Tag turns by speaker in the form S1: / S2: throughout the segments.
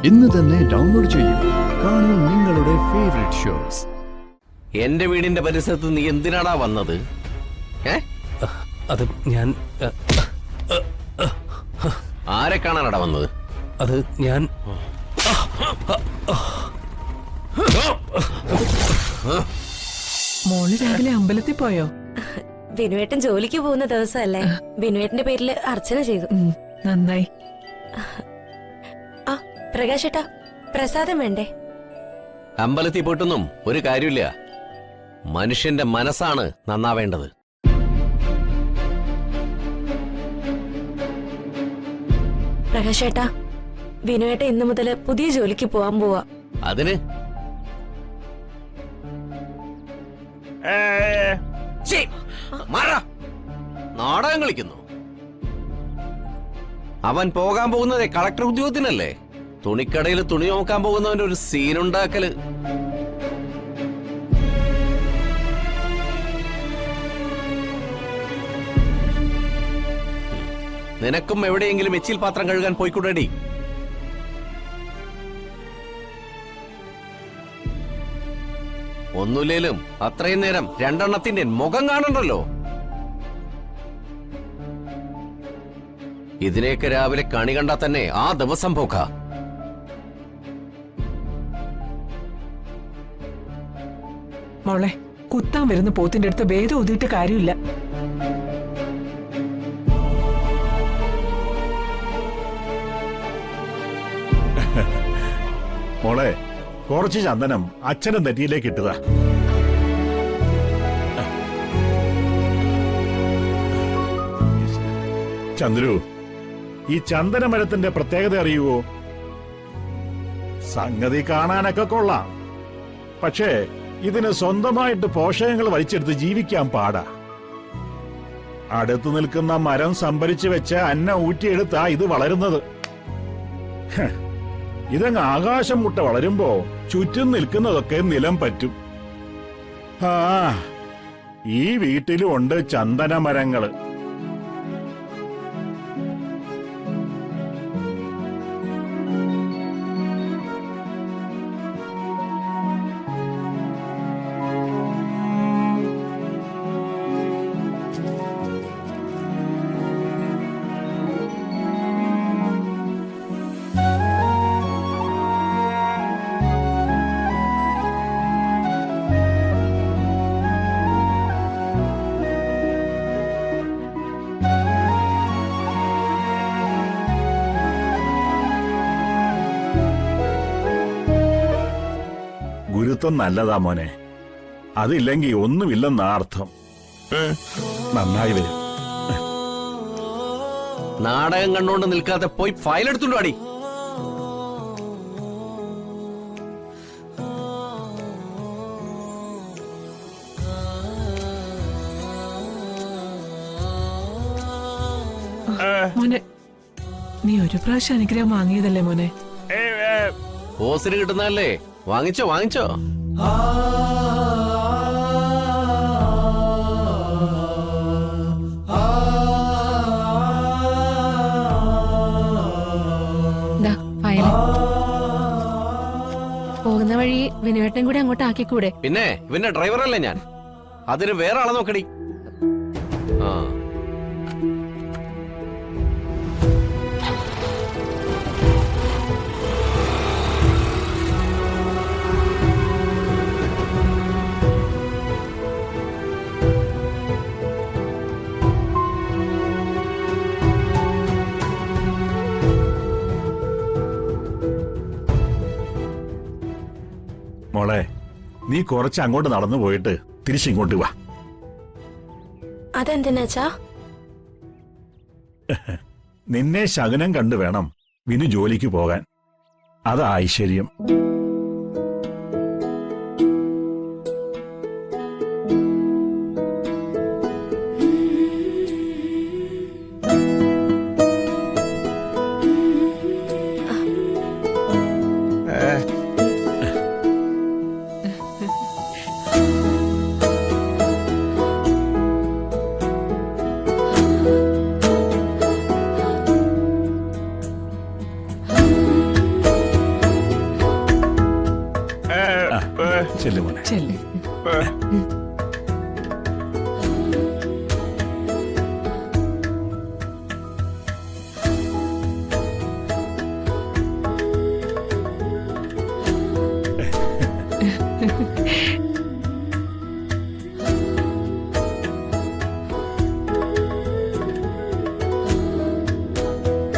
S1: ഇന്ന് തന്നെ ഡൗൺലോഡ് ചെയ്യൂ. കാണൂ നിങ്ങളുടെ ഫേവറേറ്റ് ഷോസ്.
S2: എന്റെ വീടിന്റെ പരിസരത്ത് നീ എന്തിനാടാ വന്നത്?
S3: അത് ഞാൻ
S2: ആരെ കാണാനാടാ വന്നത്?
S3: അത് ഞാൻ
S4: മോള് രാവിലെ അമ്പലത്തിൽ പോയോ?
S5: ബിനുവേട്ടൻ ജോലിക്ക് പോകുന്ന ദിവസമല്ലേ, ബിനുവേട്ടന്റെ പേരിൽ അർച്ചന ചെയ്തു.
S4: നന്നായി.
S5: ആ പ്രകാശേട്ടാ, പ്രസാദം വേണ്ടേ?
S2: അമ്പലത്തിൽ പോയിട്ടൊന്നും ഒരു കാര്യമില്ല. മനുഷ്യന്റെ മനസ്സാണ് നന്നാവേണ്ടത്.
S5: പ്രകാശേട്ടാ, ബിനുവേട്ട ഇന്നു മുതൽ പുതിയ ജോലിക്ക് പോവാൻ പോവാ.
S2: അതിന് നാടകം കളിക്കുന്നു. അവൻ പോകാൻ പോകുന്നതേ കളക്ടർ ഉദ്യോഗത്തിനല്ലേ. തുണിക്കടയിൽ തുണി നോക്കാൻ പോകുന്നവന്റെ ഒരു സീനുണ്ടാക്കല്. നിനക്കും എവിടെയെങ്കിലും എച്ചിൽ പാത്രം കഴുകാൻ പോയിക്കൂടേടി. ഒന്നുമില്ലേലും അത്രയും നേരം രണ്ടെണ്ണത്തിന്റെ മുഖം കാണണ്ടല്ലോ. ഇതിനെയൊക്കെ രാവിലെ കണി കണ്ടാ തന്നെ ആ ദിവസം പോക്ക.
S4: മോളെ, കുത്താൻ വരുന്ന പോത്തിന്റെ അടുത്ത് വേദം ഊതിയിട്ട് കാര്യമില്ല.
S6: മോളെ, കുറച്ച് ചന്ദനം അച്ഛന്റെ നെറ്റിയിലേക്ക് ഇട്ടതാ. ചന്ദ്രു, ഈ ചന്ദനമരത്തിന്റെ പ്രത്യേകത അറിയുവോ? സംഗതി കാണാനൊക്കെ കൊള്ളാം, പക്ഷേ ഇതിന് സ്വന്തമായിട്ട് പോഷകങ്ങൾ വലിച്ചെടുത്ത് ജീവിക്കാൻ പാടാ. അടുത്തു നിൽക്കുന്ന മരം സംഭരിച്ചു വെച്ച് അന്നം ഊറ്റിയെടുത്താ ഇത് വളരുന്നത്. ഇതങ്ങ് ആകാശം മുട്ട വളരുമ്പോ ചുറ്റും നിൽക്കുന്നതൊക്കെ നിലം പറ്റും. ആ, ഈ വീട്ടിലും ഉണ്ട് ചന്ദനമരങ്ങള്. ഗുരുത്വം നല്ലതാ മോനെ, അതില്ലെങ്കിൽ ഒന്നുമില്ലെന്നാ അർത്ഥം. നന്നായി വരും.
S2: നാടകം കണ്ടുകൊണ്ട് നിൽക്കാതെ പോയി ഫയൽ എടുത്തുണ്ടോ അടി.
S4: മോനെ, നീ ഒരു പ്രാവശ്യം അനുഗ്രഹം വാങ്ങിയതല്ലേ മോനെ?
S2: ഓസിന് കിട്ടുന്നതല്ലേ, വാങ്ങിച്ചോ വാങ്ങിച്ചോ.
S5: പോകുന്ന വഴി വിനുവേട്ടൻ കൂടെ അങ്ങോട്ട് ആക്കിക്കൂടെ?
S2: പിന്നെ ഇവന്റെ ഡ്രൈവറല്ലേ ഞാൻ, അതിന് വേറെ ആളെ നോക്കടി. ആ,
S6: മോളെ, നീ കുറച്ച് അങ്ങോട്ട് നടന്നു പോയിട്ട് തിരിച്ചിങ്ങോട്ട് വാ.
S5: അതെന്തിനാച്ചാ?
S6: നിന്നെ ശകുനം കണ്ടു വേണം വിനു ജോലിക്ക് പോകാൻ. അതാ ഐശ്വര്യം. ചെല്ലുമോനെ.
S4: ചെല്ലു.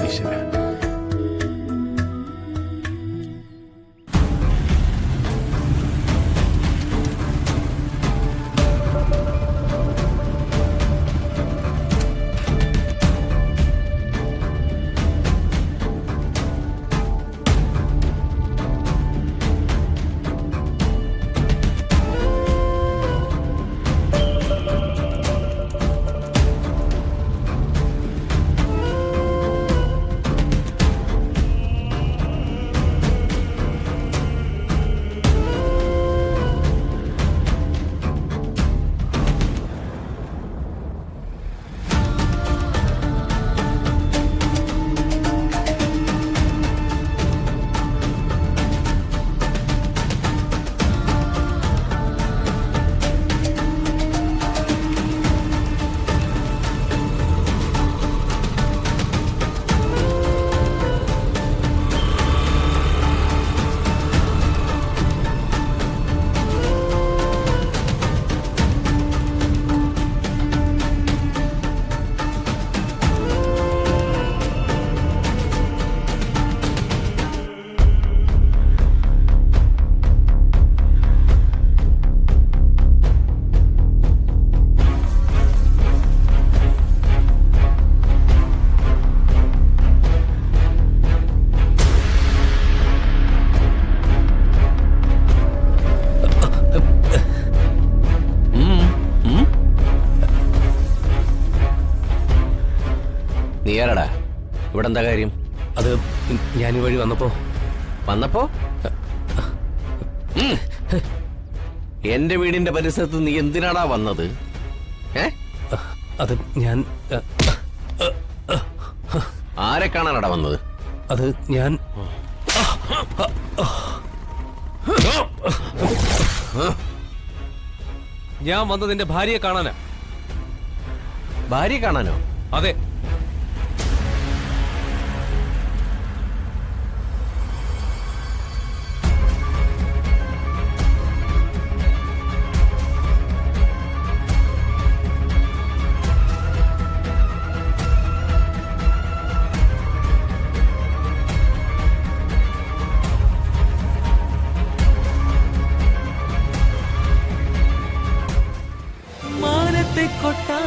S6: ഈശ്വരാ.
S2: നീ ആരടാ? ഇവിടെ എന്താ കാര്യം?
S3: അത് ഞാൻ ഈ വഴി വന്നപ്പോ
S2: ഉം. എന്റെ വീടിന്റെ പരിസരത്ത് നീ എന്തിനാടാ വന്നത്?
S3: അത് ഞാൻ
S2: ആരെ കാണാനാടാ വന്നത്?
S3: അത് ഞാൻ ഞാൻ വന്നത് എന്റെ ഭാര്യയെ കാണാനാ.
S2: ഭാര്യ കാണാനോ?
S3: അതെ,
S7: മാനത്തെ കൊട്ടാ